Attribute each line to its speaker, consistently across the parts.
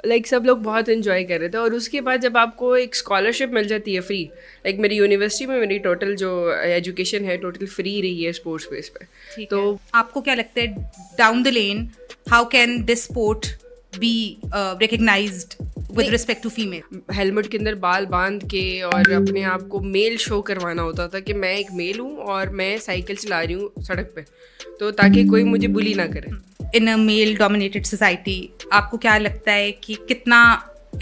Speaker 1: Like سب لوگ بہت enjoy کر رہے تھے. اور اس کے بعد جب آپ کو ایک اسکالرشپ مل جاتی ہے فری, لائک میری یونیورسٹی میں میری ٹوٹل جو ایجوکیشن ہے ٹوٹل فری رہی ہے اسپورٹس بیس پہ.
Speaker 2: ٹھیک ہے,
Speaker 1: تو
Speaker 2: آپ کو کیا لگتا ہے down the lane how can this sport be recognised with respect to female?
Speaker 1: Helmet کے اندر بال باندھ کے اور اپنے آپ کو میل شو کروانا ہوتا تھا کہ میں ایک میل ہوں اور میں سائیکل چلا رہی ہوں سڑک پہ, تو تاکہ کوئی مجھے بلی نہ کرے.
Speaker 2: ان اے میل ڈومینیٹڈ سوسائٹی آپ کو کیا لگتا ہے کہ کتنا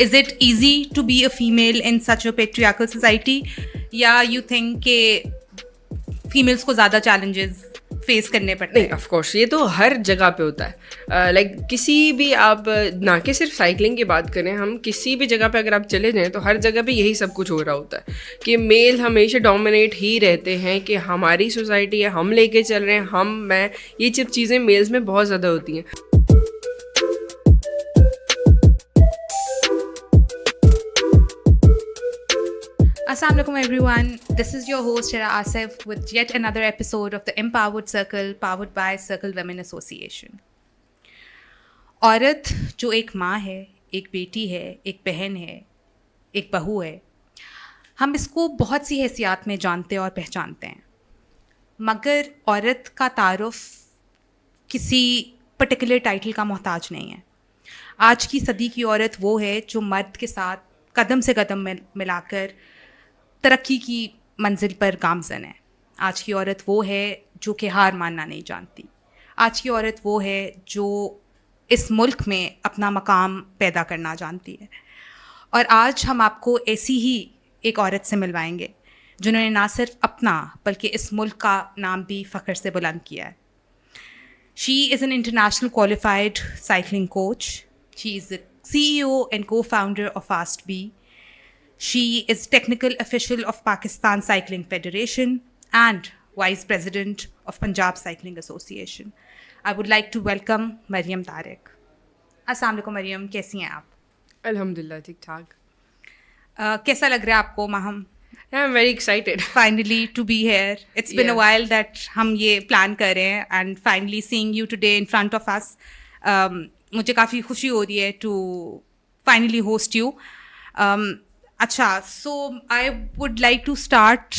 Speaker 2: is it easy to be a female in such a patriarchal society, یا یو تھنک کہ فیمیلس کو زیادہ چیلنجز فیس کرنے پڑتے ہیں؟
Speaker 1: نہیں, آف کورس یہ تو ہر جگہ پہ ہوتا ہے. لائک کسی بھی آپ نہ کہ صرف سائیکلنگ کی بات کریں, ہم کسی بھی جگہ پہ اگر آپ چلے جائیں تو ہر جگہ پہ یہی سب کچھ ہو رہا ہوتا ہے کہ میل ہمیشہ ڈومینیٹ ہی رہتے ہیں, کہ ہماری سوسائٹی ہے, ہم لے کے چل رہے ہیں, میں یہ سب چیزیں میلز میں بہت زیادہ ہوتی ہیں.
Speaker 2: Assalamu alaikum everyone, this is your host Shara Asif with yet another episode of the Empowered Circle powered by Circle Women Association. عورت جو ایک ماں ہے, ایک بیٹی ہے, ایک بہن ہے, ایک بہو ہے, ہم اس کو بہت سی حیثیات میں جانتے اور پہچانتے ہیں, مگر عورت کا تعارف کسی پرٹیکولر ٹائٹل کا محتاج نہیں ہے. آج کی صدی کی عورت وہ ہے جو مرد کے ساتھ قدم سے قدم ملا کر ترقی کی منزل پر گامزن ہے. آج کی عورت وہ ہے جو کہ ہار ماننا نہیں جانتی. آج کی عورت وہ ہے جو اس ملک میں اپنا مقام پیدا کرنا جانتی ہے. اور آج ہم آپ کو ایسی ہی ایک عورت سے ملوائیں گے جنہوں نے نہ صرف اپنا بلکہ اس ملک کا نام بھی فخر سے بلند کیا ہے. She is an international qualified cycling coach. She is the CEO and co-founder of FastBee. She is technical official of Pakistan Cycling Federation and vice president of Punjab Cycling Association. I would like to welcome Maryam Tariq. السلام علیکم مریم, کیسی ہیں آپ؟
Speaker 1: الحمدللہ ٹھیک ٹھاک.
Speaker 2: کیسا لگ رہا ہے آپ کو ماہم؟
Speaker 1: I'm very excited.
Speaker 2: Finally to be here. It's been a while that ہم یہ پلان کر رہے ہیں and finally seeing you today in front of us. مجھے کافی خوشی ہو رہی ہے to finally host you. اچھا, so I would like to start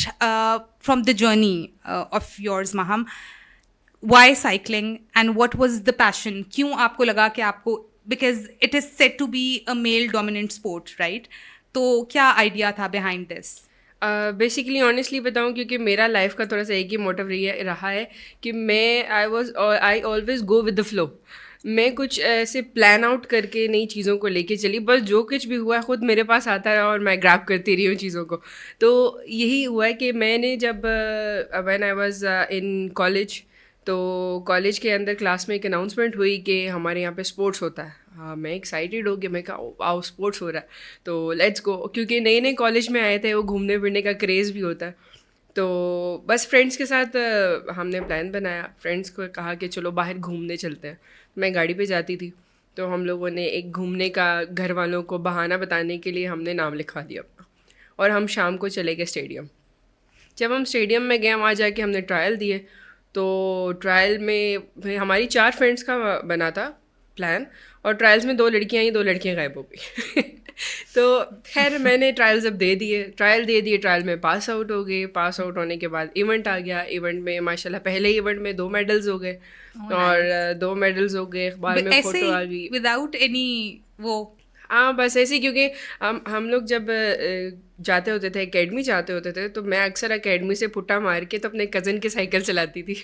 Speaker 2: from the journey of yours, Maham. Why cycling and what was the passion? کیوں آپ کو لگا کہ آپ کو, because it is said to be a male dominant sport, right? تو کیا آئیڈیا تھا behind this?
Speaker 1: بیسیکلی آنیسٹلی بتاؤں, کیونکہ میرا لائف کا تھوڑا سا ایک ہی موٹو رہا ہے کہ میں I always go with the flow. میں کچھ ایسے پلان آؤٹ کر کے نئی چیزوں کو لے کے چلی, بس جو کچھ بھی ہوا ہے خود میرے پاس آتا رہا اور میں گراب کرتی رہی ہوں چیزوں کو. تو یہی ہوا ہے کہ میں نے جب when I was in college, تو کالج کے اندر کلاس میں ایک اناؤنسمنٹ ہوئی کہ ہمارے یہاں پہ اسپورٹس ہوتا ہے. ہاں, میں ایکسائٹیڈ ہو گیا, میں کہا آؤ اسپورٹس ہو رہا ہے تو لیٹس گو, کیونکہ نئے نئے کالج میں آئے تھے, وہ گھومنے پھرنے کا کریز بھی ہوتا ہے. تو بس فرینڈس کے ساتھ ہم نے پلان بنایا, فرینڈس کو کہا کہ چلو باہر گھومنے چلتے ہیں. میں گاڑی پہ جاتی تھی, تو ہم لوگوں نے ایک گھومنے کا گھر والوں کو بہانہ بتانے کے لیے ہم نے نام لکھوا دیا اپنا, اور ہم شام کو چلے گئے اسٹیڈیم. جب ہم اسٹیڈیم میں گئے, وہاں جا کے ہم نے ٹرائل دیے. تو ٹرائل میں ہماری 4 فرینڈس کا بنا تھا پلان, اور ٹرائلس میں 2 لڑکیاں آئیں, 2 لڑکیاں غائب ہو گئی. تو خیر میں نے ٹرائلز اب ٹرائل دے دیے, ٹرائل میں پاس آؤٹ ہو گئے. پاس آؤٹ ہونے کے بعد ایونٹ آ گیا. ایونٹ میں ماشاء اللہ پہلے ایونٹ میں 2 میڈلز ہو گئے, اور 2 میڈلز ہو گئے, اخبار میں فوٹو آ گئی
Speaker 2: وداؤٹ اینی وہ.
Speaker 1: ہاں بس ایسے, کیونکہ ہم لوگ جب جاتے ہوتے تھے اکیڈمی جاتے ہوتے تھے, تو میں اکثر اکیڈمی سے پھٹا مار کے تو اپنے کزن کی سائیکل چلاتی تھی.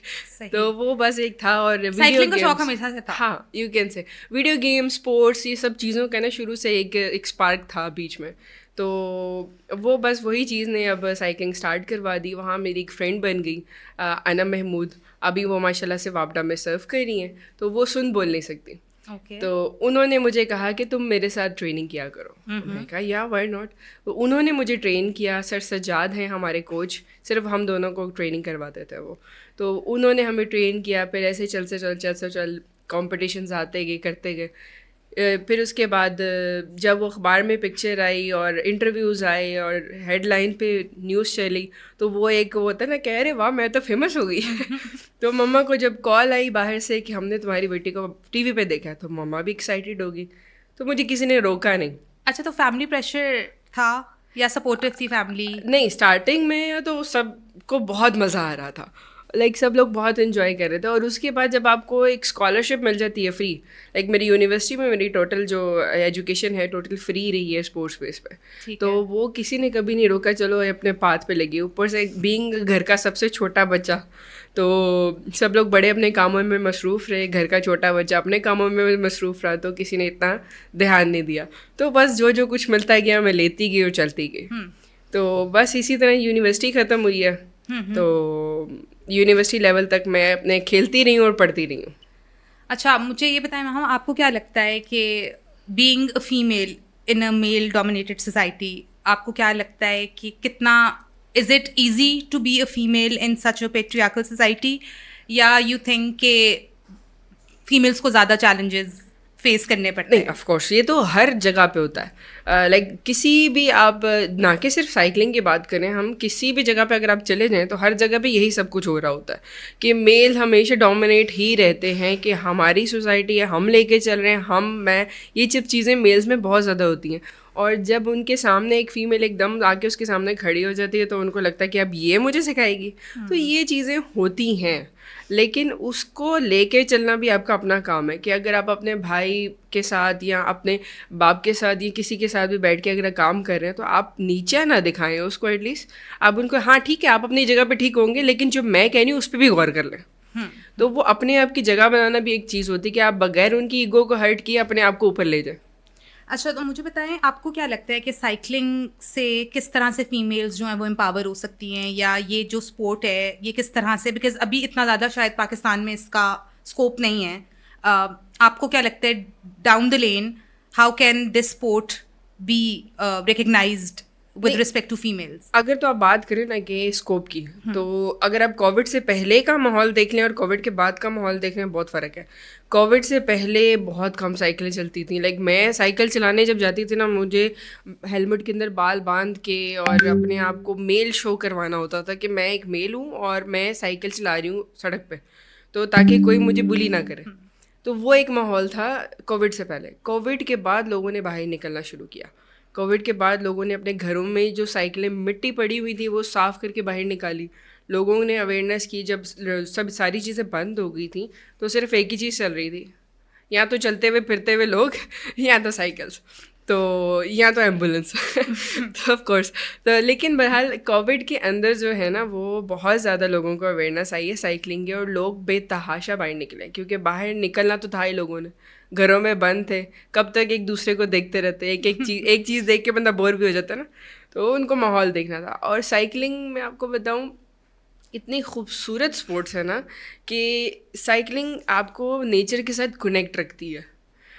Speaker 1: تو وہ بس ایک تھا. اور
Speaker 2: سائیکلنگ کا شوق ہمیشہ سے تھا.
Speaker 1: ہاں, you can say video game, sports, یہ سب چیزوں کا نا شروع سے ایک اسپارک تھا بیچ میں. تو وہ بس وہی چیز نے اب سائیکلنگ اسٹارٹ کروا دی. وہاں میری ایک فرینڈ بن گئی انم محمود, ابھی وہ ماشاء اللہ سے واپڈا میں سرو کر رہی ہیں, تو وہ سن بول نہیں سکتی. تو انہوں نے مجھے کہا کہ تم میرے ساتھ ٹریننگ کیا کرو. میں کہا یا وائی ناٹ. تو انہوں نے مجھے ٹرین کیا. سر سجاد ہیں ہمارے کوچ, صرف ہم دونوں کو ٹریننگ کرواتے تھے وہ. تو انہوں نے ہمیں ٹرین کیا. پھر ایسے چل کمپٹیشنز آتے گئے, کرتے گئے. پھر اس کے بعد جب وہ اخبار میں پکچر آئی اور انٹرویوز آئے اور ہیڈ لائن پہ نیوز چلی, تو وہ ایک وہ ہوتا ہے نا, کہہ رہے واہ میں تو فیمس ہو گئی. تو مما کو جب کال آئی باہر سے کہ ہم نے تمہاری بیٹی کو ٹی وی پہ دیکھا, تو مما بھی ایکسائٹیڈ ہوگی. تو مجھے کسی نے روکا نہیں.
Speaker 2: اچھا تو فیملی پریشر تھا یا سپورٹیو تھی فیملی؟
Speaker 1: نہیں, اسٹارٹنگ میں تو سب کو بہت مزہ آ رہا تھا, لائک سب لوگ بہت انجوائے کر رہے تھے. اور اس کے بعد جب آپ کو ایک اسکالرشپ مل جاتی ہے فری, لائک میری یونیورسٹی میں میری ٹوٹل جو ایجوکیشن ہے ٹوٹل فری رہی ہے اسپورٹس بیس پہ, تو وہ کسی نے کبھی نہیں روکا, چلو اپنے پاتھ پہ لگی. اوپر سے بینگ گھر کا سب سے چھوٹا بچہ, تو سب لوگ بڑے اپنے کاموں میں مصروف رہے, گھر کا چھوٹا بچہ اپنے کاموں میں مصروف رہا, تو کسی نے اتنا دھیان نہیں دیا. تو بس جو کچھ ملتا گیا میں لیتی گئی اور چلتی گئی. تو بس اسی طرح یونیورسٹی ختم ہوئی ہے, تو یونیورسٹی لیول تک میں اپنے کھیلتی رہی ہوں اور پڑھتی رہی ہوں.
Speaker 2: اچھا مجھے یہ بتائیں میم, آپ کو کیا لگتا ہے کہ being a female in a male dominated society, آپ کو کیا لگتا ہے کہ کتنا is it easy to be a female in such a patriarchal society, یا یو تھنک کہ فیمیلس کو زیادہ چیلنجز فیس کرنے پڑتے ہیں؟
Speaker 1: نہیں, آف کورس یہ تو ہر جگہ پہ ہوتا ہے. لائک کسی بھی آپ نہ کہ صرف سائیکلنگ کی بات کریں, ہم کسی بھی جگہ پہ اگر آپ چلے جائیں تو ہر جگہ پہ یہی سب کچھ ہو رہا ہوتا ہے کہ میل ہمیشہ ڈومینیٹ ہی رہتے ہیں, کہ ہماری سوسائٹی ہے, ہم لے کے چل رہے ہیں, میں یہ سب چیزیں میلز میں بہت زیادہ ہوتی ہیں. اور جب ان کے سامنے ایک فیمیل ایک دم آ کے اس کے سامنے کھڑی ہو جاتی ہے تو ان کو لگتا ہے کہ اب یہ مجھے سکھائے گی. تو یہ چیزیں ہوتی ہیں, لیکن اس کو لے کے چلنا بھی آپ کا اپنا کام ہے. کہ اگر آپ اپنے بھائی کے ساتھ یا اپنے باپ کے ساتھ یا کسی کے ساتھ بھی بیٹھ کے اگر کام کر رہے ہیں تو آپ نیچے نہ دکھائیں اس کو, ایٹ لیسٹ آپ ان کو, ہاں ٹھیک ہے آپ اپنی جگہ پہ ٹھیک ہوں گے, لیکن جو میں کہہ رہی ہوں اس پہ بھی غور کر لیں. تو وہ اپنے آپ کی جگہ بنانا بھی ایک چیز ہوتی ہے کہ آپ بغیر ان کی ایگو کو ہرٹ کیے اپنے آپ کو اوپر لے جائیں.
Speaker 2: اچھا تو مجھے بتائیں آپ کو کیا لگتا ہے کہ سائیکلنگ سے کس طرح سے فیمیلز جو ہیں وہ امپاور ہو سکتی ہیں, یا یہ جو اسپورٹ ہے یہ کس طرح سے, بیکاز ابھی اتنا زیادہ شاید پاکستان میں اس کا اسکوپ نہیں ہے, آپ کو کیا لگتا ہے down the lane how can this sport be recognised with respect to females?
Speaker 1: اگر تو آپ بات کریں نا کہ اسکوپ کی, تو اگر آپ کووڈ سے پہلے کا ماحول دیکھ لیں اور کووڈ کے بعد کا ماحول دیکھ لیں, بہت فرق ہے. کووڈ سے پہلے بہت کم سائیکلیں چلتی تھیں. لائک میں سائیکل چلانے جب جاتی تھی نا, مجھے ہیلمٹ کے اندر بال باندھ کے اور اپنے آپ کو میل شو کروانا ہوتا تھا کہ میں ایک میل ہوں اور میں سائیکل چلا رہی ہوں سڑک پہ, تو تاکہ کوئی مجھے بلی نہ کرے. تو وہ ایک ماحول تھا کووڈ سے پہلے. کووڈ کے بعد لوگوں نے باہر نکلنا شروع کیا. کووڈ کے بعد لوگوں نے اپنے گھروں میں جو سائیکلیں مٹی پڑی ہوئی تھی وہ صاف کر کے باہر نکالی. لوگوں نے اویئرنیس کی. جب سب ساری چیزیں بند ہو گئی تھیں تو صرف ایک ہی چیز چل رہی تھی, یا تو چلتے ہوئے پھرتے ہوئے لوگ, یا تو سائیکلس, تو یا تو ایمبولینس. تو آف کورس تو لیکن بہرحال کووڈ کے اندر جو ہے نا وہ بہت زیادہ لوگوں کو اویئرنیس آئی ہے سائیکلنگ کی, اور لوگ بے تحاشا باہر نکلے, کیونکہ باہر نکلنا تو تھا ہی, لوگوں نے گھروں میں بند تھے, کب تک ایک دوسرے کو دیکھتے رہتے, ایک چیز دیکھ کے بندہ بور بھی ہو جاتا ہے نا, تو ان کو ماحول دیکھنا تھا. اور سائیکلنگ میں آپ کو بتاؤں اتنی خوبصورت اسپورٹس ہے نا کہ سائیکلنگ آپ کو نیچر کے ساتھ کنیکٹ رکھتی ہے.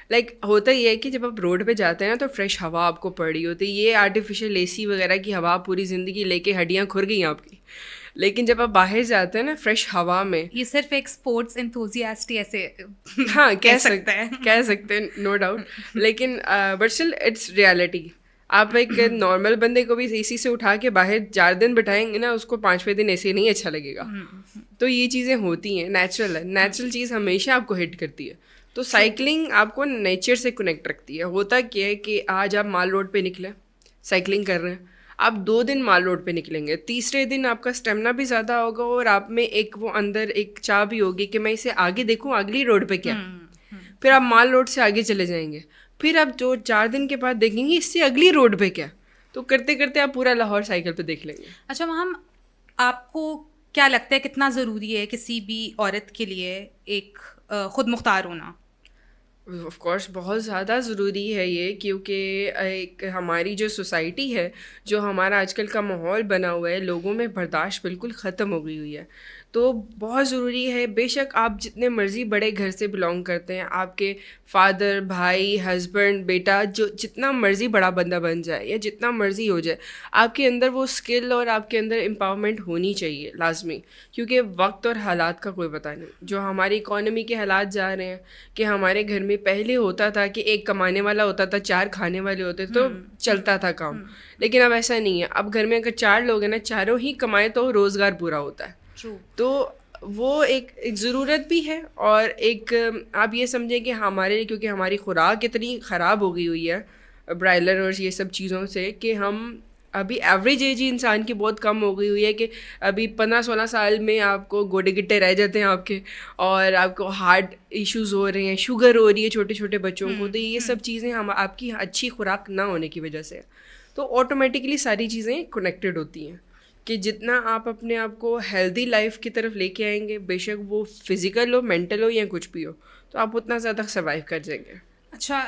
Speaker 1: لائک ہوتا یہ ہے کہ جب آپ روڈ پہ جاتے ہیں نا تو فریش ہوا آپ کو پڑ رہی ہوتی ہے. یہ آرٹیفیشیل اے سی وغیرہ کی ہوا پوری زندگی لے کے ہڈیاں کھر گئی آپ کی, لیکن جب آپ باہر جاتے ہیں نا فریش ہوا میں,
Speaker 2: یہ صرف ایک اسپورٹس انتھوزیاسٹ ایسے
Speaker 1: ہاں کہہ سکتے ہیں نو ڈاؤٹ, لیکن بٹ اسٹل اٹس ریالٹی. آپ ایک نارمل بندے کو بھی اے سی سے اٹھا کے باہر 4 دن بٹھائیں گے نا, اس کو 5ویں دن ایسے نہیں اچھا لگے گا. تو یہ چیزیں ہوتی ہیں, نیچرل ہے, نیچرل چیز ہمیشہ آپ کو ہٹ کرتی ہے. تو سائیکلنگ آپ کو نیچر سے کنیکٹ رکھتی ہے. ہوتا کیا ہے کہ آج آپ مال روڈ پہ نکلیں سائیکلنگ کر رہے ہیں, آپ 2 دن مال روڈ پہ نکلیں گے, تیسرے دن آپ کا اسٹیمنا بھی زیادہ ہوگا اور آپ میں ایک وہ اندر ایک چاہ بھی ہوگی کہ میں اسے آگے دیکھوں اگلی روڈ پہ کیا. پھر آپ مال روڈ سے آگے چلے جائیں گے, پھر آپ جو 4 دن کے بعد دیکھیں گے اس سے اگلی روڈ پہ کیا. تو کرتے کرتے آپ پورا لاہور سائیکل پہ دیکھ لیں گے.
Speaker 2: اچھا میم, آپ کو کیا لگتا ہے کتنا ضروری ہے کسی بھی عورت کے لیے ایک خود مختار ہونا؟
Speaker 1: آف کورس بہت زیادہ ضروری ہے یہ, کیونکہ ایک ہماری جو سوسائٹی ہے, جو ہمارا آج کل کا ماحول بنا ہوا ہے, لوگوں میں برداشت بالکل ختم ہو گئی ہوئی ہے. تو بہت ضروری ہے. بے شک آپ جتنے مرضی بڑے گھر سے بلانگ کرتے ہیں, آپ کے فادر, بھائی, ہسبینڈ, بیٹا, جو جتنا مرضی بڑا بندہ بن جائے یا جتنا مرضی ہو جائے, آپ کے اندر وہ اسکل اور آپ کے اندر امپاورمنٹ ہونی چاہیے لازمی. کیونکہ وقت اور حالات کا کوئی پتہ نہیں. جو ہماری اکانومی کے حالات جا رہے ہیں کہ ہمارے گھر میں پہلے ہوتا تھا کہ ایک کمانے والا ہوتا تھا, 4 کھانے والے ہوتے تو چلتا تھا کام, لیکن اب ایسا نہیں ہے. اب گھر میں اگر 4 لوگ ہیں نا, چاروں ہی کمائے تو روزگار پورا ہوتا ہے. تو وہ ایک ضرورت بھی ہے، اور ایک آپ یہ سمجھیں کہ ہمارے لیے، کیونکہ ہماری خوراک اتنی خراب ہو گئی ہوئی ہے برائلر اور یہ سب چیزوں سے، کہ ہم ابھی ایوریج ایج ہی انسان کی بہت کم ہو گئی ہوئی ہے، کہ ابھی 15-16 سال میں آپ کو گوڈے گٹے رہ جاتے ہیں آپ کے، اور آپ کو ہارٹ ایشوز ہو رہے ہیں، شوگر ہو رہی ہے چھوٹے چھوٹے بچوں کو. تو یہ سب چیزیں ہم آپ کی اچھی خوراک نہ ہونے کی وجہ سے، تو آٹومیٹکلی ساری چیزیں کنیکٹڈ ہوتی ہیں، کہ جتنا آپ اپنے آپ کو ہیلدی لائف کی طرف لے کے آئیں گے، بے شک وہ فزیکل ہو، مینٹل ہو یا کچھ بھی ہو، تو آپ اتنا زیادہ سروائیو کر جائیں گے.
Speaker 2: اچھا،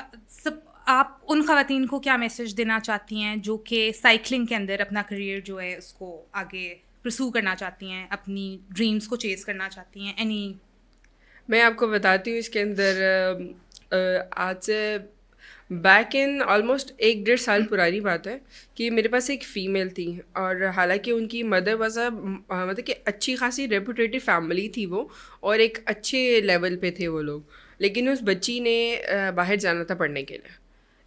Speaker 2: آپ ان خواتین کو کیا میسج دینا چاہتی ہیں جو کہ سائیکلنگ کے اندر اپنا کریئر جو ہے اس کو آگے پرسو کرنا چاہتی ہیں، اپنی ڈریمز کو چیز کرنا چاہتی ہیں؟
Speaker 1: میں آپ کو بتاتی ہوں اس کے اندر، آج سے بیک ان آلموسٹ 1-1.5 سال پرانی بات ہے، کہ میرے پاس ایک فیمیل تھی، اور حالانکہ ان کی مدر واز مطلب کہ اچھی خاصی ریپوٹیٹو فیملی تھی وہ، اور ایک اچھے لیول پہ تھے وہ لوگ، لیکن اس بچی نے باہر جانا تھا پڑھنے کے لیے.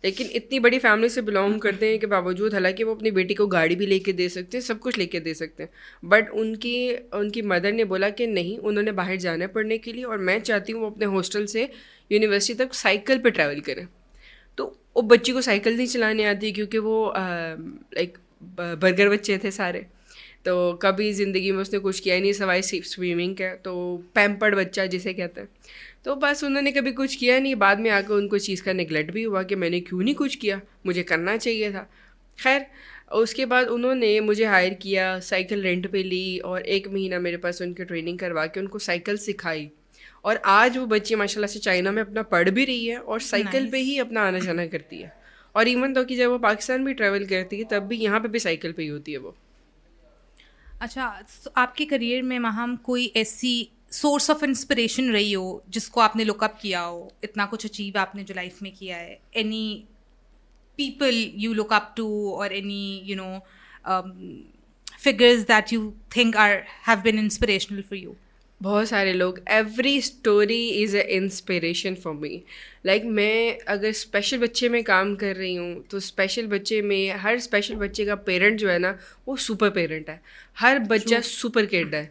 Speaker 1: لیکن اتنی بڑی فیملی سے بلانگ کرتے ہیں کہ باوجود، حالانکہ وہ اپنی بیٹی کو گاڑی بھی لے کے دے سکتے ہیں، سب کچھ لے کے دے سکتے ہیں، بٹ ان کی مدر نے بولا کہ نہیں، انہوں نے باہر جانا ہے پڑھنے کے لیے، اور میں چاہتی ہوں وہ اپنے ہاسٹل سے یونیورسٹی تک سائیکل پہ ٹریول کریں. تو وہ بچی کو سائیکل نہیں چلانے آتی، کیونکہ وہ لائک برگر بچے تھے سارے، تو کبھی زندگی میں اس نے کچھ کیا ہی نہیں سوائے سوئمنگ کا، تو پیمپرڈ بچہ جسے کہتے ہیں. تو بس انہوں نے کبھی کچھ کیا نہیں، بعد میں آ کے ان کو چیز کا نگلیکٹ بھی ہوا کہ میں نے کیوں نہیں کچھ کیا، مجھے کرنا چاہیے تھا. خیر، اس کے بعد انہوں نے مجھے ہائر کیا، سائیکل رینٹ پہ لی، اور 1 مہینہ میرے پاس ان کی ٹریننگ کروا کے ان کو سائیکل سکھائی، اور آج وہ بچی ماشاء اللہ سے چائنا میں اپنا پڑھ بھی رہی ہے، اور سائیکل پہ ہی اپنا آنا جانا کرتی ہے. اور ایون تو کہ جب وہ پاکستان بھی ٹریول کرتی ہے تب بھی یہاں پہ بھی سائیکل پہ ہی ہوتی ہے وہ.
Speaker 2: اچھا، آپ کے کریئر میں ماہم کوئی ایسی سورس آف انسپریشن رہی ہو جس کو آپ نے لک اپ کیا ہو، اتنا کچھ اچیو آپ نے جو لائف میں کیا ہے؟ Any people you look up to, اور any figures that you think have been inspirational for you?
Speaker 1: بہت سارے لوگ. Every story is a inspiration for me. Like میں اگر اسپیشل بچے میں کام کر رہی ہوں، تو اسپیشل بچے میں ہر اسپیشل بچے کا پیرنٹ جو ہے نا، وہ سپر پیرنٹ ہے. ہر بچہ سپر کڈ ہے،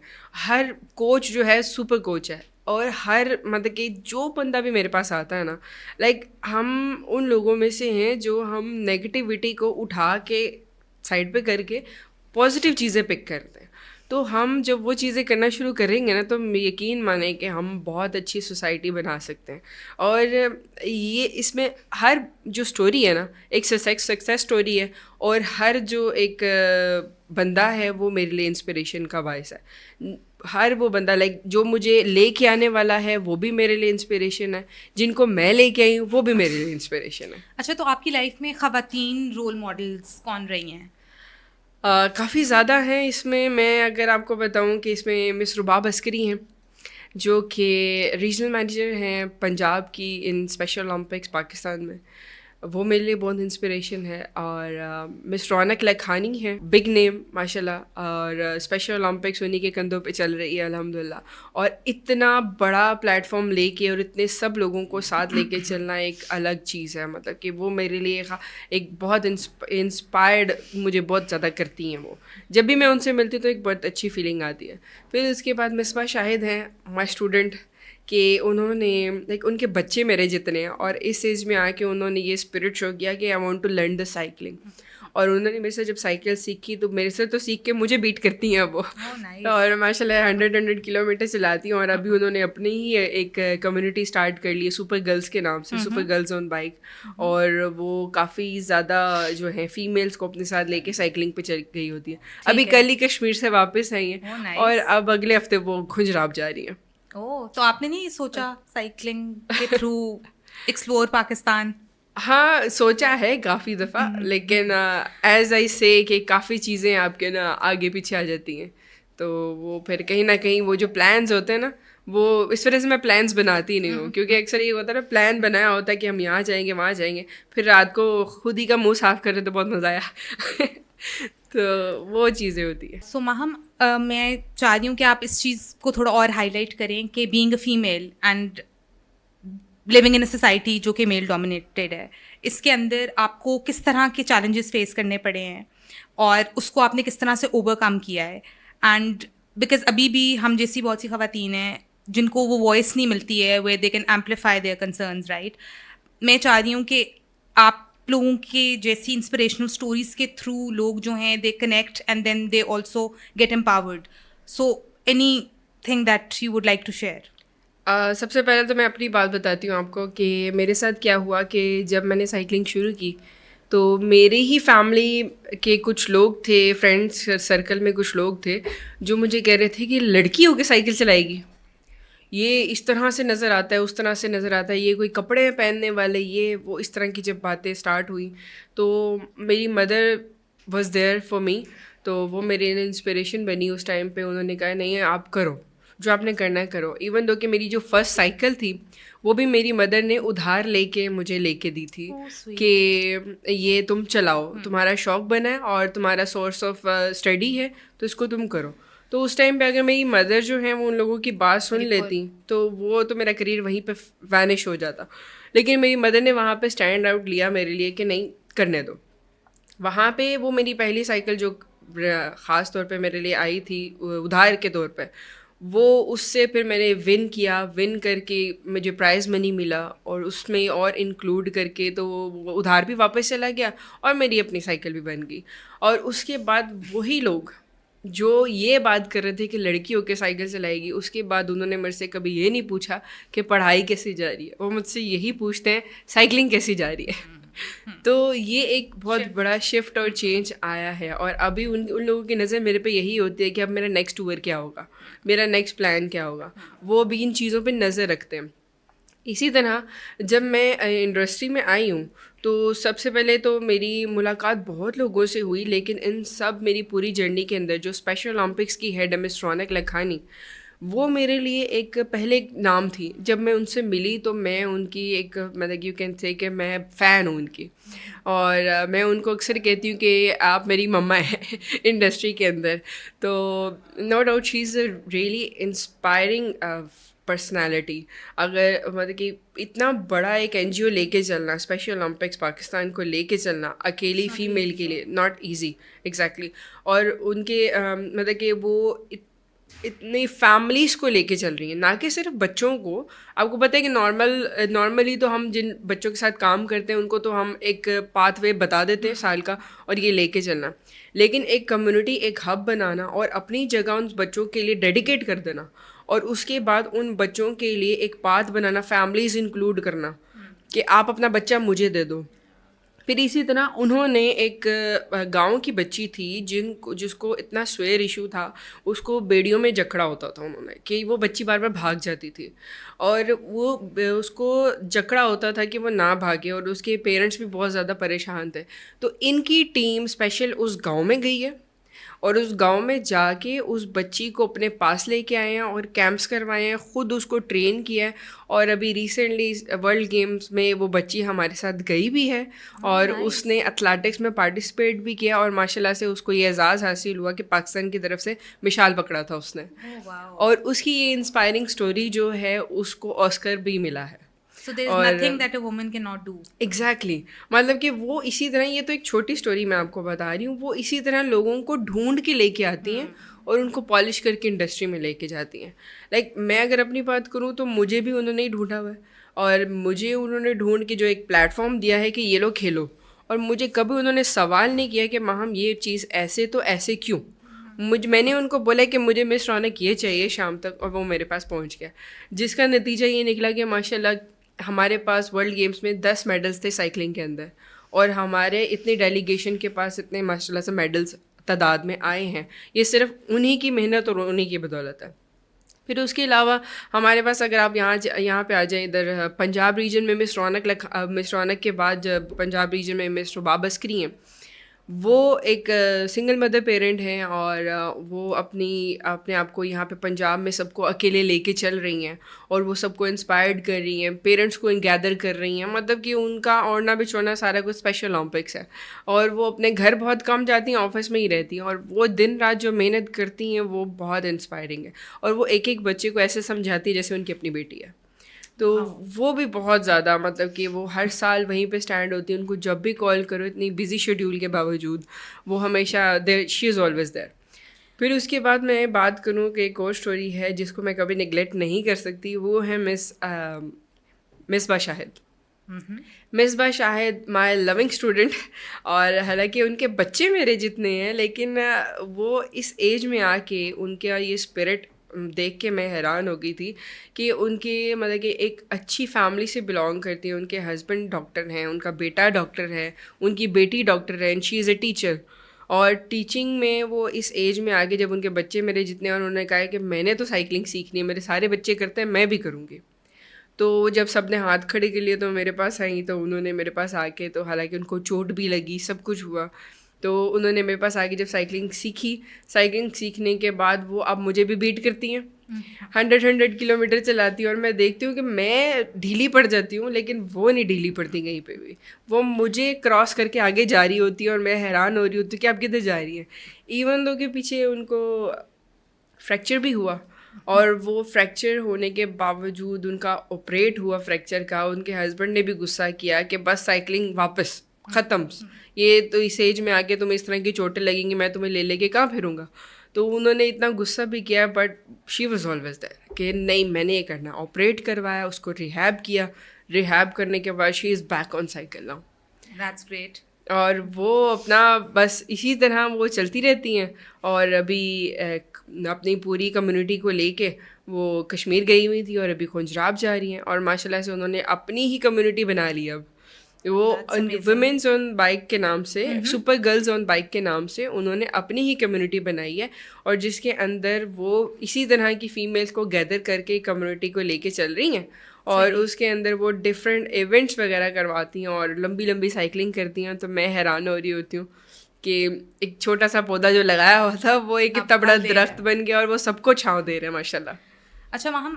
Speaker 1: ہر کوچ جو ہے سپر کوچ ہے، اور ہر مطلب کہ جو بندہ بھی میرے پاس آتا ہے نا، لائک ہم ان لوگوں میں سے ہیں جو ہم نگیٹیوٹی کو اٹھا کے سائڈ پہ کر کے پازیٹیو چیزیں پک کرتے ہیں. تو ہم جب وہ چیزیں کرنا شروع کریں گے نا، تو یقین مانیں کہ ہم بہت اچھی سوسائٹی بنا سکتے ہیں. اور یہ اس میں ہر جو اسٹوری ہے نا، ایک سکسیس اسٹوری ہے، اور ہر جو ایک بندہ ہے وہ میرے لیے انسپریشن کا باعث ہے. ہر وہ بندہ لائک جو مجھے لے کے آنے والا ہے وہ بھی میرے لیے انسپریشن ہے، جن کو میں لے کے آئی ہوں وہ بھی میرے لیے انسپریشن ہے.
Speaker 2: اچھا، تو آپ کی لائف میں خواتین رول ماڈلس کون رہی ہیں؟
Speaker 1: کافی زیادہ ہیں. اس میں اگر آپ کو بتاؤں کہ اس میں مس رباب عسکری ہیں، جو کہ ریجنل مینیجر ہیں پنجاب کی ان اسپیشل اولمپکس پاکستان میں، وہ میرے لیے بہت انسپریشن ہے. اور مس رونق لکھانی ہے، بگ نیم ماشاء اللہ، اور اسپیشل اولمپکس انہیں کے کندھوں پہ چل رہی ہے الحمد للہ. اور اتنا بڑا پلیٹ فارم لے کے اور اتنے سب لوگوں کو ساتھ لے کے چلنا ایک الگ چیز ہے. مطلب کہ وہ میرے لیے ایک بہت انسپائرڈ مجھے بہت زیادہ کرتی ہیں. وہ جب بھی میں ان سے ملتی ہوں تو ایک بہت اچھی فیلنگ آتی ہے. پھر اس کے بعد مصباح شاہد ہیں، مائی اسٹوڈنٹ، کہ انہوں نے لائک ان کے بچے میرے جتنے ہیں، اور اس ایج میں آ کے انہوں نے یہ اسپرٹ شو کیا کہ I want to learn the cycling. اور انہوں نے میرے سے جب سائیکل سیکھی تو میرے سے تو سیکھ کے مجھے بیٹ کرتی ہیں وہ، اور ماشاء اللہ 100 کلومیٹر چلاتی ہیں. اور ابھی انہوں نے اپنی ہی ایک کمیونٹی اسٹارٹ کر لی ہے سپر گرلس کے نام سے، سپر گرلز آن بائک. اور وہ کافی زیادہ جو ہے فیمیلس کو اپنے ساتھ لے کے سائیکلنگ پہ چل گئی ہوتی ہے. ابھی کل ہی کشمیر سے واپس آئی ہیں، اور اب اگلے ہفتے وہ کھنجراب جا رہی ہیں.
Speaker 2: تو آپ نے نہیں سوچا سائیکلنگ کے تھرو ایکسپلور پاکستان؟
Speaker 1: ہاں سوچا ہے کافی دفعہ، لیکن ایز آئی سے کہ کافی چیزیں آپ کے نا آگے پیچھے آ جاتی ہیں. تو وہ پھر کہیں نہ کہیں وہ جو پلانز ہوتے ہیں نا، وہ اس وجہ سے میں پلانس بناتی نہیں ہوں، کیونکہ اکثر یہ ہوتا ہے نا پلان بنایا ہوتا ہے کہ ہم یہاں جائیں گے وہاں جائیں گے، پھر رات کو خود ہی کا منہ صاف کرے تو بہت مزہ آیا. تو وہ چیزیں ہوتی ہیں.
Speaker 2: سو ماہم، میں چاہ رہی ہوں کہ آپ اس چیز کو تھوڑا اور ہائی لائٹ کریں کہ being a female and living in a society جو کہ میل ڈومینیٹیڈ ہے، اس کے اندر آپ کو کس طرح کے چیلنجز فیس کرنے پڑے ہیں، اور اس کو آپ نے کس طرح سے اوور کم کیا ہے. اینڈ بیکاز ابھی بھی ہم جیسی بہت سی خواتین ہیں جن کو وہ وائس نہیں ملتی ہے where they can amplify their concerns, right. میں چاہ رہی ہوں کہ آپ لوگوں کے جیسی انسپریشنل اسٹوریز کے تھرو لوگ جو ہیں they connect and then they also get empowered. So anything that you would like to share.
Speaker 1: سب سے پہلے تو میں اپنی بات بتاتی ہوں آپ کو کہ میرے ساتھ کیا ہوا کہ جب میں نے سائیکلنگ شروع کی تو میری ہی فیملی کے کچھ لوگ تھے، فرینڈس سرکل میں کچھ لوگ تھے جو مجھے کہہ رہے تھے کہ لڑکی ہو کے سائیکل چلائے گی، یہ اس طرح سے نظر آتا ہے، اس طرح سے نظر آتا ہے، یہ کوئی کپڑے پہننے والے، یہ وہ، اس طرح کی جب باتیں اسٹارٹ ہوئی تو میری mother was there for me. تو وہ میرے انسپریشن بنی اس ٹائم پہ. انہوں نے کہا نہیں آپ کرو جو آپ نے کرنا ہے کرو. ایون دو کہ میری جو فرسٹ سائیکل تھی وہ بھی میری مدر نے ادھار لے کے مجھے لے کے دی تھی کہ یہ تم چلاؤ، تمہارا شوق بنا ہے اور تمہارا سورس آف اسٹڈی ہے تو اس کو تم کرو. تو اس ٹائم پہ اگر میری مدر جو ہیں وہ ان لوگوں کی بات سن لیتی تو وہ تو میرا کریئر وہیں پہ وینش ہو جاتا. لیکن میری مدر نے وہاں پہ اسٹینڈ آؤٹ لیا میرے لیے کہ نہیں کرنے دو. وہاں پہ وہ میری پہلی سائیکل جو خاص طور پہ میرے لیے آئی تھی ادھار کے طور پہ، وہ اس سے پھر میں نے ون کر کے مجھے پرائز منی ملا اور اس میں اور انکلوڈ کر کے تو وہ ادھار بھی واپس چلا گیا اور میری اپنی سائیکل بھی بن گئی. اور اس کے بعد وہی لوگ جو یہ بات کر رہے تھے کہ لڑکی ہو کے سائیکل چلائے گی، اس کے بعد انہوں نے مجھ سے کبھی یہ نہیں پوچھا کہ پڑھائی کیسی جا رہی ہے، وہ مجھ سے یہی پوچھتے ہیں سائیکلنگ کیسی جا رہی ہے. تو یہ ایک بہت بڑا شفٹ اور چینج آیا ہے. اور ابھی ان لوگوں کی نظر میرے پہ یہی ہوتی ہے کہ اب میرا نیکسٹ ٹور کیا ہوگا، میرا نیکسٹ پلان کیا ہوگا. وہ بھی ان چیزوں پہ نظر رکھتے ہیں. اسی طرح جب میں انڈسٹری میں آئی ہوں تو سب سے پہلے تو میری ملاقات بہت لوگوں سے ہوئی، لیکن ان سب میری پوری جرنی کے اندر جو اسپیشل اولمپکس کی ہیڈ ہے مس رونق لکھانی، وہ میرے لیے ایک پہلے نام تھی. جب میں ان سے ملی تو میں ان کی ایک مطلب یو کین سے کہ میں فین ہوں ان کی، اور میں ان کو اکثر کہتی ہوں کہ آپ میری مما ہیں انڈسٹری کے اندر. تو no doubt she is a really inspiring personality. اگر مطلب کہ اتنا بڑا ایک این جی او لے کے چلنا، اسپیشل اولمپکس پاکستان کو لے کے چلنا اکیلی فیمیل کے لیے ناٹ ایزی ایگزیکٹلی. اور ان کے مطلب کہ وہ اتنی فیملیز کو لے کے چل رہی ہیں، نہ کہ صرف بچوں کو. آپ کو پتہ ہے کہ نارملی تو ہم جن بچوں کے ساتھ کام کرتے ہیں ان کو تو ہم ایک پاتھ وے بتا دیتے ہیں سال کا اور یہ لے کے چلنا، لیکن ایک کمیونٹی، ایک ہب بنانا اور اپنی جگہ ان بچوں کے لیے ڈیڈیکیٹ کر دینا، اور اس کے بعد ان بچوں کے لیے ایک پاتھ بنانا، فیملیز انکلوڈ کرنا کہ آپ اپنا بچہ مجھے دے دو. پھر اسی طرح انہوں نے ایک گاؤں کی بچی تھی جس کو اتنا سویر ایشو تھا، اس کو بیڑیوں میں جکڑا ہوتا تھا انہوں نے کہ وہ بچی بار بار بھاگ جاتی تھی، اور وہ اس کو جکڑا ہوتا تھا کہ وہ نہ بھاگے، اور اس کے پیرنٹس بھی بہت زیادہ پریشان تھے. تو ان کی ٹیم اسپیشل اس گاؤں میں گئی ہے اور اس گاؤں میں جا کے اس بچی کو اپنے پاس لے کے آئے ہیں اور کیمپس کروائے ہیں، خود اس کو ٹرین کیا ہے. اور ابھی ریسنٹلی ورلڈ گیمز میں وہ بچی ہمارے ساتھ گئی بھی ہے اور اس نے ایتھلیٹکس میں پارٹیسپیٹ بھی کیا، اور ماشاء اللہ سے اس کو یہ اعزاز حاصل ہوا کہ پاکستان کی طرف سے مشال پکڑا تھا اس نے. اور اس کی یہ انسپائرنگ اسٹوری جو ہے اس کو آسکر بھی ملا ہے.
Speaker 2: So there is nothing that a woman cannot do.
Speaker 1: Exactly. مطلب کہ وہ اسی طرح، یہ تو ایک چھوٹی اسٹوری میں آپ کو بتا رہی ہوں، وہ اسی طرح لوگوں کو ڈھونڈ کے لے کے آتی ہیں اور ان کو پالش کر کے انڈسٹری میں لے کے جاتی ہیں. لائک میں اگر اپنی بات کروں تو مجھے بھی انہوں نے ہی ڈھونڈا ہوا ہے، اور مجھے انہوں نے ڈھونڈ کے جو ایک پلیٹ فارم دیا ہے کہ یہ لو کھیلو، اور مجھے کبھی انہوں نے سوال نہیں کیا کہ ماہم یہ چیز ایسے تو ایسے کیوں. میں نے ان کو بولا کہ مجھے مس رونق یہ چاہیے شام تک، اور وہ میرے پاس پہنچ گیا، جس کا نتیجہ یہ نکلا کہ ماشاء اللہ ہمارے پاس ورلڈ گیمز میں 10 میڈلز تھے سائیکلنگ کے اندر، اور ہمارے اتنے ڈیلیگیشن کے پاس اتنے ماشاء اللہ سے میڈلز تعداد میں آئے ہیں. یہ صرف انہی کی محنت اور انہی کی بدولت ہے. پھر اس کے علاوہ ہمارے پاس اگر آپ یہاں پہ آ جائیں ادھر پنجاب ریجن میں مس رونق کے بعد جب پنجاب ریجن میں مس رباب عسکری ہیں، وہ ایک سنگل مدر پیرنٹ ہیں، اور وہ اپنے آپ کو یہاں پہ پنجاب میں سب کو اکیلے لے کے چل رہی ہیں، اور وہ سب کو انسپائرڈ کر رہی ہیں، پیرنٹس کو گیدر کر رہی ہیں. مطلب کہ ان کا اوڑھنا بچھونا سارا کچھ اسپیشل اولمپکس ہے، اور وہ اپنے گھر بہت کم جاتی ہیں، آفس میں ہی رہتی ہیں، اور وہ دن رات جو محنت کرتی ہیں وہ بہت انسپائرنگ ہے. اور وہ ایک ایک بچے کو ایسے سمجھاتی ہے جیسے ان کی اپنی بیٹی ہے. تو وہ بھی بہت زیادہ مطلب کہ وہ ہر سال وہیں پہ اسٹینڈ ہوتی ہے. ان کو جب بھی کال کرو اتنی بزی شیڈیول کے باوجود وہ ہمیشہ شی از آلویز دیر. پھر اس کے بعد میں بات کروں کہ ایک اور اسٹوری ہے جس کو میں کبھی نگلیکٹ نہیں کر سکتی, وہ ہے مصباح شاہد. مصباح شاہد مائی لونگ اسٹوڈنٹ, اور حالانکہ ان کے بچے میرے جتنے ہیں, لیکن وہ اس ایج میں آ کے ان کا یہ اسپرٹ دیکھ کے میں حیران ہو گئی تھی کہ ان کے مطلب کہ ایک اچھی فیملی سے بلانگ کرتی ہیں. ان کے ہسبینڈ ڈاکٹر ہیں, ان کا بیٹا ڈاکٹر ہے, ان کی بیٹی ڈاکٹر ہے, and she is a teacher. اور ٹیچنگ میں وہ اس ایج میں آگے, جب ان کے بچے میرے جتنے, اور انہوں نے کہا کہ میں نے تو سائیکلنگ سیکھنی ہے, میرے سارے بچے کرتے ہیں, میں بھی کروں گی. تو جب سب نے ہاتھ کھڑے کے لیے تو میرے پاس آئیں, تو انہوں نے میرے پاس آ کے, تو حالانکہ ان کو چوٹ بھی لگی, سب کچھ ہوا, تو انہوں نے میرے پاس آ کے جب سائیکلنگ سیکھی, سائیکلنگ سیکھنے کے بعد وہ اب مجھے بھی بیٹ کرتی ہیں, 100 کلو میٹر چلاتی ہیں, اور میں دیکھتی ہوں کہ میں ڈھیلی پڑ جاتی ہوں لیکن وہ نہیں ڈھیلی پڑتی کہیں پہ بھی, وہ مجھے کراس کر کے آگے جا رہی ہوتی ہے, اور میں حیران ہو رہی ہوتی ہوں کہ آپ کدھر جا رہی ہیں. ایون دو کہ پیچھے ان کو فریکچر بھی ہوا, اور وہ فریکچر ہونے کے باوجود ان کا آپریٹ ہوا فریکچر کا. ان کے ہسبینڈ نے بھی غصہ کیا کہ بس سائیکلنگ واپس ختم, یہ تو اس ایج میں آ کے تمہیں اس طرح کی چوٹیں لگیں گی, میں تمہیں لے لے کے کہاں پھروں گا. تو انہوں نے اتنا غصہ بھی کیا, but she was always there کہ نہیں میں نے یہ کرنا. آپریٹ کروایا, اس کو ریہیب کیا, ریہیب کرنے کے بعد she is back on cycle now.
Speaker 2: That's great.
Speaker 1: اور وہ اپنا بس اسی طرح وہ چلتی رہتی ہیں, اور ابھی اپنی پوری کمیونٹی کو لے کے وہ کشمیر گئی ہوئی تھی, اور ابھی خنجراب جا رہی ہیں, اور ماشاء اللہ سے انہوں نے اپنی ہی کمیونٹی بنا لی. اب وہ ویمنس آن بائک کے نام سے, سپر گرلز آن بائک کے نام سے انہوں نے اپنی ہی کمیونٹی بنائی ہے, اور جس کے اندر وہ اسی طرح کی فیمیلس کو گیدر کر کے کمیونٹی کو لے کے چل رہی ہیں, اور اس کے اندر وہ ڈفرینٹ ایونٹس وغیرہ کرواتی ہیں, اور لمبی لمبی سائیکلنگ کرتی ہیں. تو میں حیران ہو رہی ہوتی ہوں کہ ایک چھوٹا سا پودا جو لگایا ہوا تھا وہ ایک اتنا بڑا درخت بن گیا, اور وہ سب کو چھاؤں دے رہے ہیں ماشاء اللہ.
Speaker 2: اچھا وہاں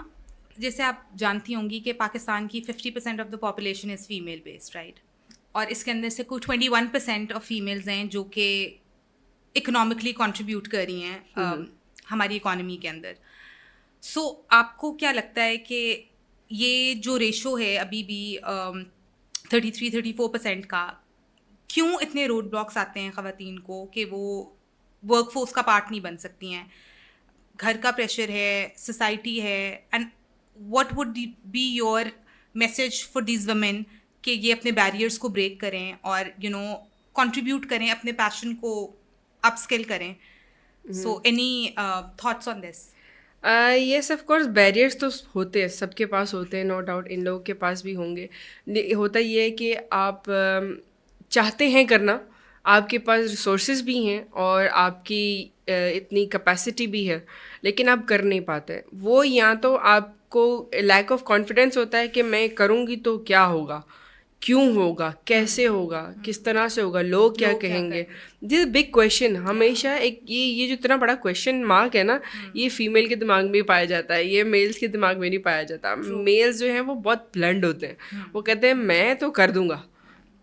Speaker 2: جیسے آپ جانتی ہوں گی کہ پاکستان کی 50% of the population is female based, right, اور اس کے اندر سے کوئی 21% آف فیمیلز ہیں جو کہ اکنامکلی کنٹریبیوٹ کر رہی ہیں ہماری اکانومی کے اندر. سو آپ کو کیا لگتا ہے کہ یہ جو ریشو ہے ابھی بھی 33-34% کا, کیوں اتنے روڈ بلاکس آتے ہیں خواتین کو کہ وہ ورک فورس کا پارٹ نہیں بن سکتی ہیں؟ گھر کا پریشر ہے, سوسائٹی ہے, and what would be your message for these women کہ یہ اپنے بیریئرس کو بریک کریں اور کنٹریبیوٹ کریں, اپنے پیشن کو اپ اسکل کریں. So any thoughts on this?
Speaker 1: Yes of course barriers تو ہوتے ہیں, سب کے پاس ہوتے ہیں, نو ڈاؤٹ ان لوگوں کے پاس بھی ہوں گے. ہوتا یہ ہے کہ آپ چاہتے ہیں کرنا, آپ کے پاس ریسورسز بھی ہیں اور آپ کی اتنی کیپیسٹی بھی ہے, لیکن آپ کر نہیں پاتے. وہ یا تو آپ کو لیک آف کانفیڈینس ہوتا ہے کہ میں کروں گی تو کیا ہوگا, کیوں ہوگا, کیسے ہوگا, کس طرح سے ہوگا, لوگ کیا کہیں گے. دس بگ کویشچن ہمیشہ ایک یہ جو اتنا بڑا کویشچن مارک ہے نا, یہ فیمیل کے دماغ میں پایا جاتا ہے, یہ میلس کے دماغ میں نہیں پایا جاتا. میلز جو ہیں وہ بہت بلنڈ ہوتے ہیں, وہ کہتے ہیں میں تو کر دوں گا,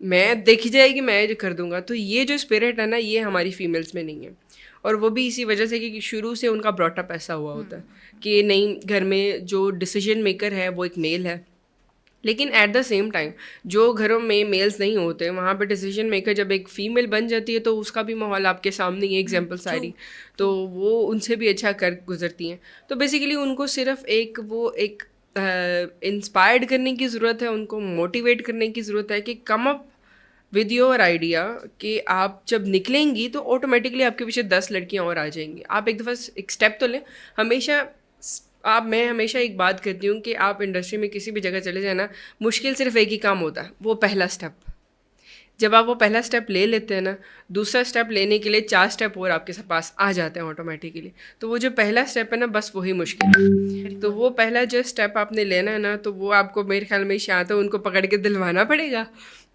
Speaker 1: میں دیکھی جائے گی, میں جو کر دوں گا. تو یہ جو اسپرٹ ہے نا, یہ ہماری فیمیلس میں نہیں ہے, اور وہ بھی اسی وجہ سے کہ شروع سے ان کا براٹ اپ ایسا ہوا ہوتا ہے کہ نہیں, گھر میں جو ڈیسیجن میکر ہے وہ ایک میل ہے. لیکن ایٹ دا سیم ٹائم جو گھروں میں میلز نہیں ہوتے وہاں پہ ڈیسیجن میکر جب ایک فیمیل بن جاتی ہے تو اس کا بھی ماحول آپ کے سامنے یہ ایگزامپل ساری, تو وہ ان سے بھی اچھا کر گزرتی ہیں. تو بیسیکلی ان کو صرف ایک انسپائرڈ کرنے کی ضرورت ہے, ان کو موٹیویٹ کرنے کی ضرورت ہے کہ کم اپ ود یور آئیڈیا, کہ آپ جب نکلیں گی تو آٹومیٹکلی آپ کے پیچھے 10 لڑکیاں اور آ جائیں گی. آپ ایک دفعہ ایک اسٹیپ تو لیں. ہمیشہ میں ہمیشہ ایک بات کرتی ہوں کہ آپ انڈسٹری میں کسی بھی جگہ چلے جائیں نا, مشکل صرف ایک ہی کام ہوتا ہے, وہ پہلا اسٹیپ. جب آپ وہ پہلا اسٹیپ لے لیتے ہیں نا, دوسرا اسٹیپ لینے کے لیے 4 اسٹیپ اور آپ کے پاس آ جاتے ہیں آٹومیٹکلی. تو وہ جو پہلا اسٹیپ ہے نا, بس وہی مشکل ہے. تو وہ پہلا جو اسٹیپ آپ نے لینا ہے نا, تو وہ آپ کو میرے خیال میں یا تو ان کو پکڑ کے دلوانا پڑے گا,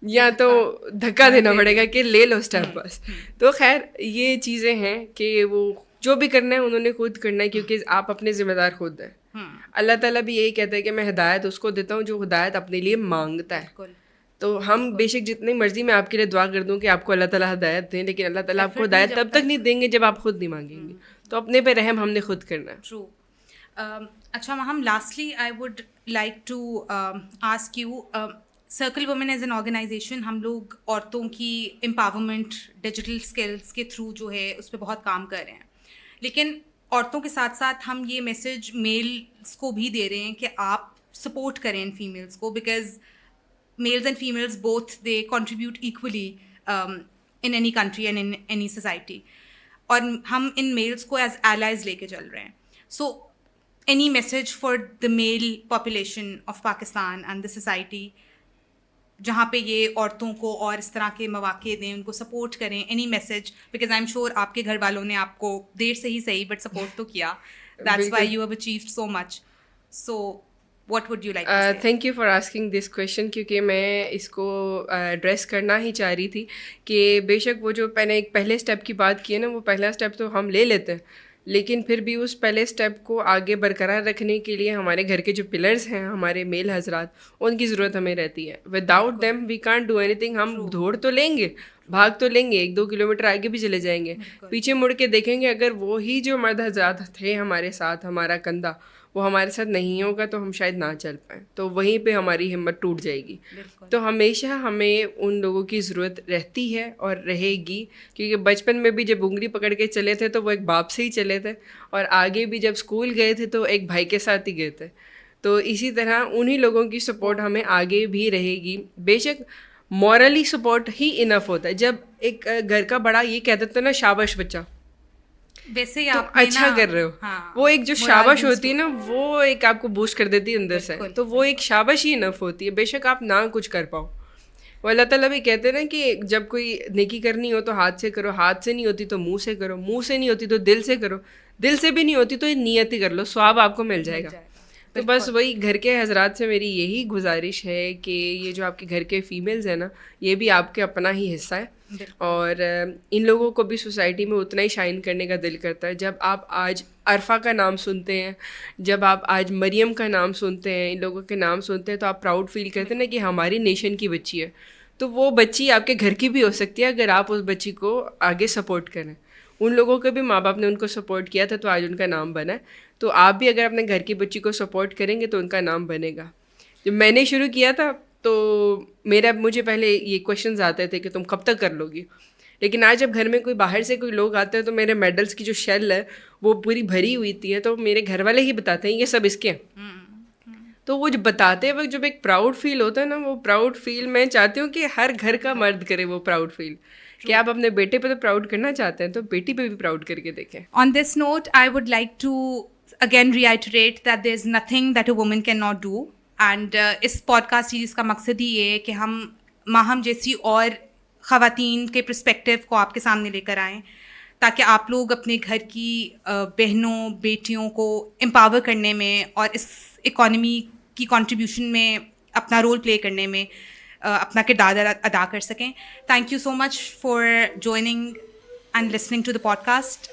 Speaker 1: یا تو دھکا دینا پڑے گا کہ لے لو اسٹیپ بس. تو خیر یہ چیزیں ہیں کہ وہ جو بھی کرنا ہے انہوں نے خود کرنا ہے, کیونکہ آپ اپنے ذمہ دار خود ہیں. اللہ تعالیٰ بھی یہی کہتا ہے کہ میں ہدایت اس کو دیتا ہوں جو ہدایت اپنے لیے مانگتا ہے. تو ہم بے شک جتنی مرضی میں آپ کے لیے دعا کر دوں کہ آپ کو اللہ تعالیٰ ہدایت دیں, لیکن اللہ تعالیٰ آپ کو ہدایت تب تک نہیں دیں گے جب آپ خود نہیں مانگیں گے. تو اپنے پہ رحم ہم نے خود کرنا ہے.
Speaker 2: ٹرو. اچھا ہم lastly I would like to ask you, circle women as an organisation ہم لوگ عورتوں کی امپاورمنٹ ڈیجیٹل اسکلس کے تھرو جو ہے اس پہ بہت کام کر رہے ہیں, لیکن عورتوں کے ساتھ ساتھ ہم یہ میسج میلس کو بھی دے رہے ہیں کہ آپ سپورٹ کریں ان فیمیلس کو, because males and females both they contribute equally in any country and in any society, اور ہم ان میلس کو ایز ایلائز لے کے چل رہے ہیں. سو any message for the male population of Pakistan and the society جہاں پہ یہ عورتوں کو اور اس طرح کے مواقع دیں, ان کو سپورٹ کریں, any message, because I'm sure آپ کے گھر والوں نے آپ کو دیر سے ہی صحیح بٹ سپورٹ تو کیا, that's why you have achieved so much. So what would you like to say?
Speaker 1: Thank you for asking this question, کیونکہ میں اس کو ایڈریس کرنا ہی چاہ رہی تھی کہ بے شک وہ جو میں نے ایک پہلے اسٹیپ کی بات کی ہے نا, وہ پہلا اسٹیپ تو ہم لے لیتے ہیں, لیکن پھر بھی اس پہلے اسٹیپ کو آگے برقرار رکھنے کے لیے ہمارے گھر کے جو پلرز ہیں, ہمارے میل حضرات, ان کی ضرورت ہمیں رہتی ہے. Without them we can't do anything. ہم دوڑ تو لیں گے, بھاگ تو لیں گے, 1-2 کلومیٹر آگے بھی چلے جائیں گے, پیچھے مڑ کے دیکھیں گے اگر وہی جو مرد حضرات تھے ہمارے ساتھ, ہمارا کندھا وہ ہمارے ساتھ نہیں ہوگا تو ہم شاید نہ چل پائیں, تو وہیں پہ ہماری ہمت ٹوٹ جائے گی. تو ہمیشہ ہمیں ان لوگوں کی ضرورت رہتی ہے اور رہے گی, کیونکہ بچپن میں بھی جب انگلی پکڑ کے چلے تھے تو وہ ایک باپ سے ہی چلے تھے, اور آگے بھی جب اسکول گئے تھے تو ایک بھائی کے ساتھ ہی گئے تھے. تو اسی طرح انہی لوگوں کی سپورٹ ہمیں آگے بھی رہے گی. بے شک مورلی سپورٹ ہی انف ہوتا ہے. جب ایک گھر کا بڑا یہ کہہ دیتا ہے نا شاباش بچہ,
Speaker 2: ویسے
Speaker 1: تو اچھا کر رہے ہو, وہ ایک جو شاباش ہوتی ہے نا, وہ ایک آپ کو بوسٹ کر دیتی ہے اندر سے, تو وہ ایک شاباش ہی انف ہوتی ہے. بے شک آپ نہ کچھ کر پاؤ, وہ اللہ تعالیٰ بھی کہتے ہیں نا کہ جب کوئی نیکی کرنی ہو تو ہاتھ سے کرو, ہاتھ سے نہیں ہوتی تو منہ سے کرو, منہ سے نہیں ہوتی تو دل سے کرو, دل سے بھی نہیں ہوتی تو نیت ہی کر لو, ثواب آپ کو مل جائے گا. تو بس وہی گھر کے حضرات سے میری یہی گزارش ہے کہ یہ جو آپ کے گھر کے فیمیلز ہیں نا, یہ بھی آپ کے اپنا ہی حصہ ہے, اور ان لوگوں کو بھی سوسائٹی میں اتنا ہی شائن کرنے کا دل کرتا ہے. جب آپ آج عرفہ کا نام سنتے ہیں, جب آپ آج مریم کا نام سنتے ہیں, ان لوگوں کے نام سنتے ہیں, تو آپ پراؤڈ فیل کرتے ہیں نا کہ ہماری نیشن کی بچی ہے. تو وہ بچی آپ کے گھر کی بھی ہو سکتی ہے اگر آپ اس بچی کو آگے سپورٹ کریں. ان لوگوں کے بھی ماں باپ نے ان کو سپورٹ کیا تھا تو آج ان کا نام بنا ہے. تو آپ بھی اگر اپنے گھر کی بچی کو سپورٹ کریں گے تو ان کا نام بنے گا. جب میں نے شروع کیا تھا تو مجھے پہلے یہ کویشچنز آتے تھے کہ تم کب تک کر لو گی, لیکن آج جب گھر میں کوئی باہر سے کوئی لوگ آتے ہیں تو میرے میڈلس کی جو شیل ہے وہ پوری بھری ہوئی تھی ہے, تو میرے گھر والے ہی بتاتے ہیں یہ سب اس کے ہیں. تو وہ جو بتاتے وقت جب ایک پراؤڈ فیل ہوتا ہے نا, وہ پراؤڈ فیل میں چاہتی ہوں کہ ہر گھر کا مرد کرے وہ پراؤڈ فیل, کہ آپ اپنے بیٹے پہ تو پراؤڈ کرنا چاہتے ہیں تو بیٹی پہ بھی پراؤڈ کر کے دیکھیں.
Speaker 2: On this note, I would like to again reiterate that there's nothing that a woman cannot do. And اس پوڈکاسٹ سیریز کا مقصد ہی یہ ہے کہ ہم ماہم جیسی اور خواتین کے پرسپیکٹیو کو آپ کے سامنے لے کر آئیں, تاکہ آپ لوگ اپنے گھر کی بہنوں بیٹیوں کو امپاور کرنے میں اور اس اکانومی کی کنٹریبیوشن میں اپنا رول پلے کرنے میں اپنا کردار ادا کر سکیں. Thank you so much for joining and listening to the pod cost.